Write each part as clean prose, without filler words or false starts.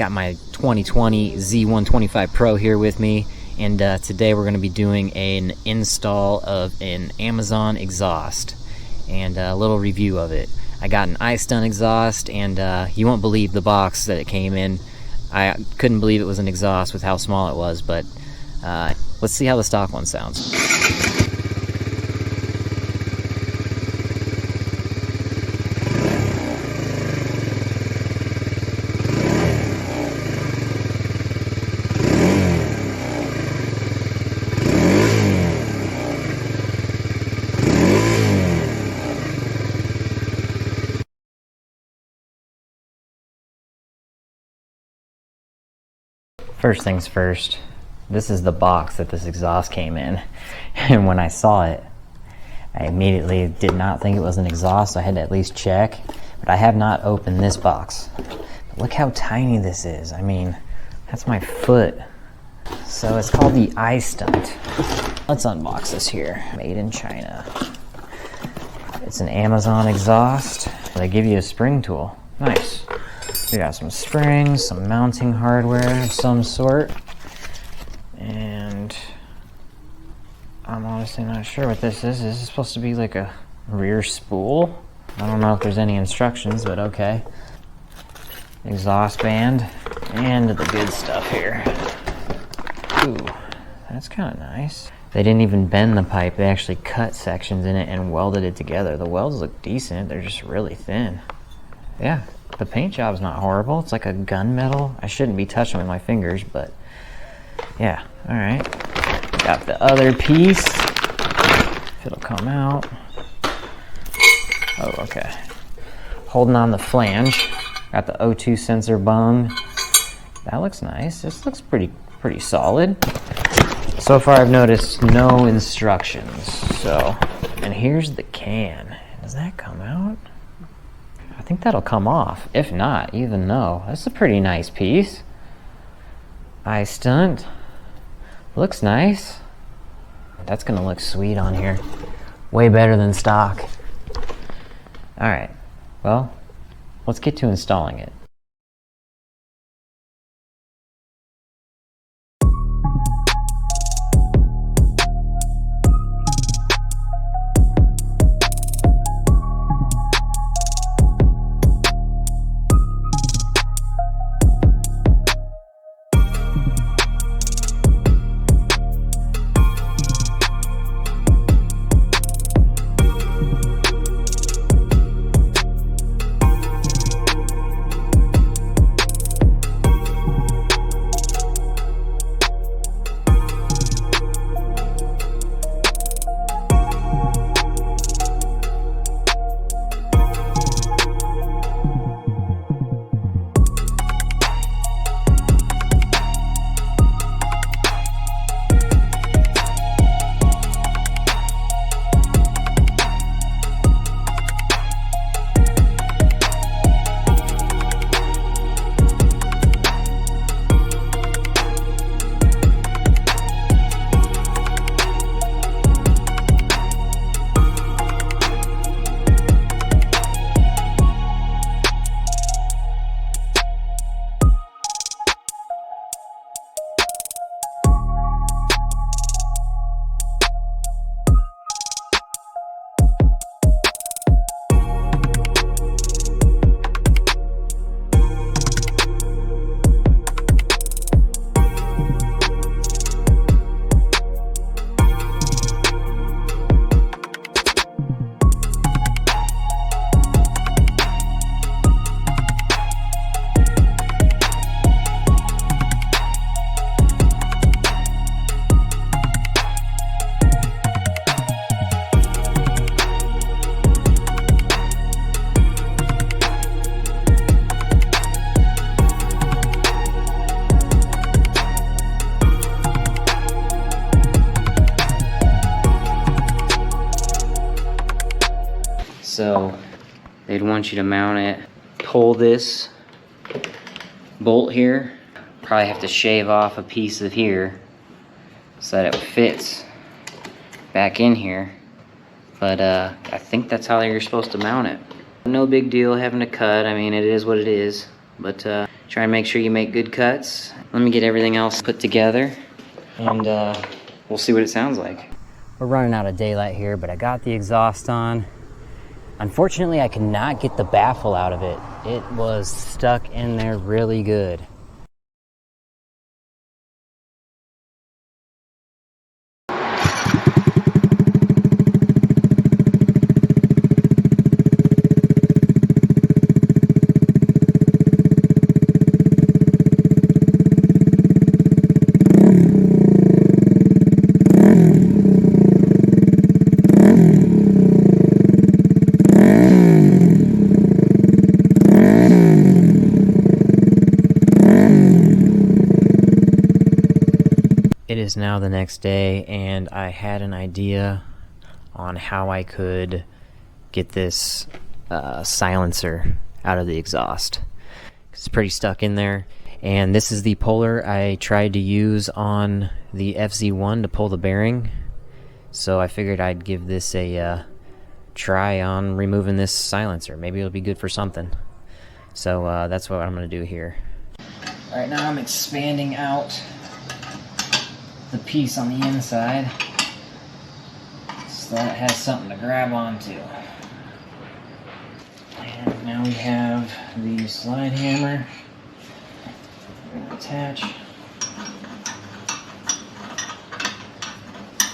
Got my 2020 Z125 Pro here with me, and today we're going to be doing an install of an Amazon exhaust and a little review of it. I got an iStunt exhaust, and you won't believe the box that it came in. I couldn't believe it was an exhaust with how small it was, but let's see how the stock one sounds. First things first, this is the box that this exhaust came in, and when I saw it, I immediately did not think it was an exhaust. I had to at least check, but I have not opened this box. But look how tiny this is. I mean, that's my foot. So it's called the iStunt. Let's unbox this here. Made in China. It's an Amazon exhaust. They give you a spring tool. Nice. We got some springs, some mounting hardware of some sort, and I'm honestly not sure what this is. Is this supposed to be like a rear spool? I don't know if there's any instructions, but okay. Exhaust band, and the good stuff here. Ooh, that's kind of nice. They didn't even bend the pipe, they actually cut sections in it and welded it together. The welds look decent, they're just really thin. Yeah. The paint job's not horrible. It's like a gunmetal. I shouldn't be touching with my fingers, but yeah, all right. Got the other piece. If it'll come out. Oh, okay. Holding on the flange. Got the O2 sensor bung. That looks nice. This looks pretty solid. So far, I've noticed no instructions. So, and here's the can. Does that come out? I think that'll come off. If not, even though that's a pretty nice piece. iStunt looks nice. That's gonna look sweet on here. Way better than stock. All right, well, let's get to installing it. So they'd want you to mount it, pull this bolt here, probably have to shave off a piece of here so that it fits back in here. But I think that's how you're supposed to mount it. No big deal having to cut. I mean, it is what it is. But Try and make sure you make good cuts. Let me get everything else put together, and we'll see what it sounds like. We're running out of daylight here, but I got the exhaust on. Unfortunately, I could not get the baffle out of it. It was stuck in there really good. It is now the next day, and I had an idea on how I could get this silencer out of the exhaust. It's pretty stuck in there, and this is the puller I tried to use on the FZ1 to pull the bearing, so I figured I'd give this a try on removing this silencer. Maybe it'll be good for something. So that's what I'm going to do here. Right now I'm expanding out the piece on the inside so that it has something to grab onto. And now we have the slide hammer. We're going to attach.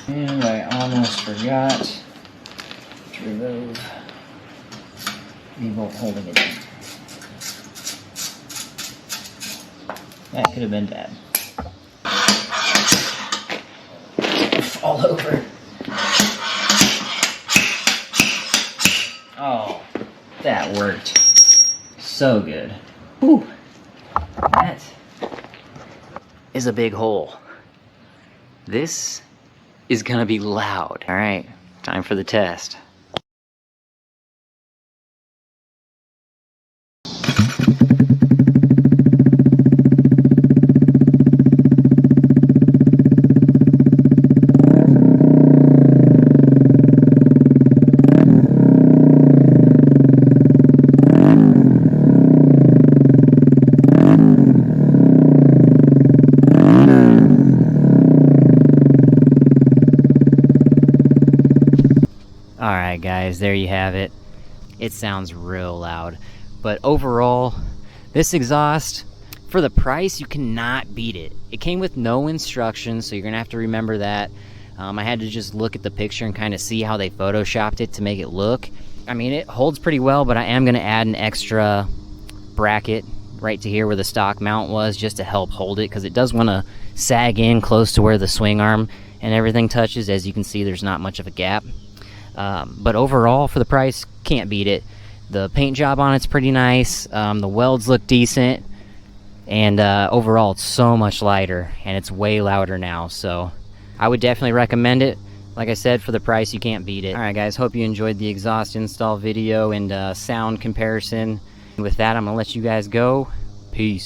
And I almost forgot to remove the bolt holding it in. That could have been bad. All over. Oh, that worked so good. Whew. That is a big hole. This is gonna be loud. All right, time for the test. Alright guys, there you have it. It sounds real loud. But overall, this exhaust, for the price, you cannot beat it. It came with no instructions, so you're going to have to remember that. I had to just look at the picture and kind of see how they photoshopped it to make it look. I mean, it holds pretty well, but I am going to add an extra bracket right to here where the stock mount was, just to help hold it, because it does want to sag in close to where the swing arm and everything touches. As you can see, there's not much of a gap. But overall, for the price, can't beat it. The paint job on it's pretty nice. The welds look decent. And overall, it's so much lighter, and it's way louder now. So I would definitely recommend it. Like I said, for the price, you can't beat it. Alright guys, hope you enjoyed the exhaust install video and sound comparison. With that, I'm going to let you guys go. Peace.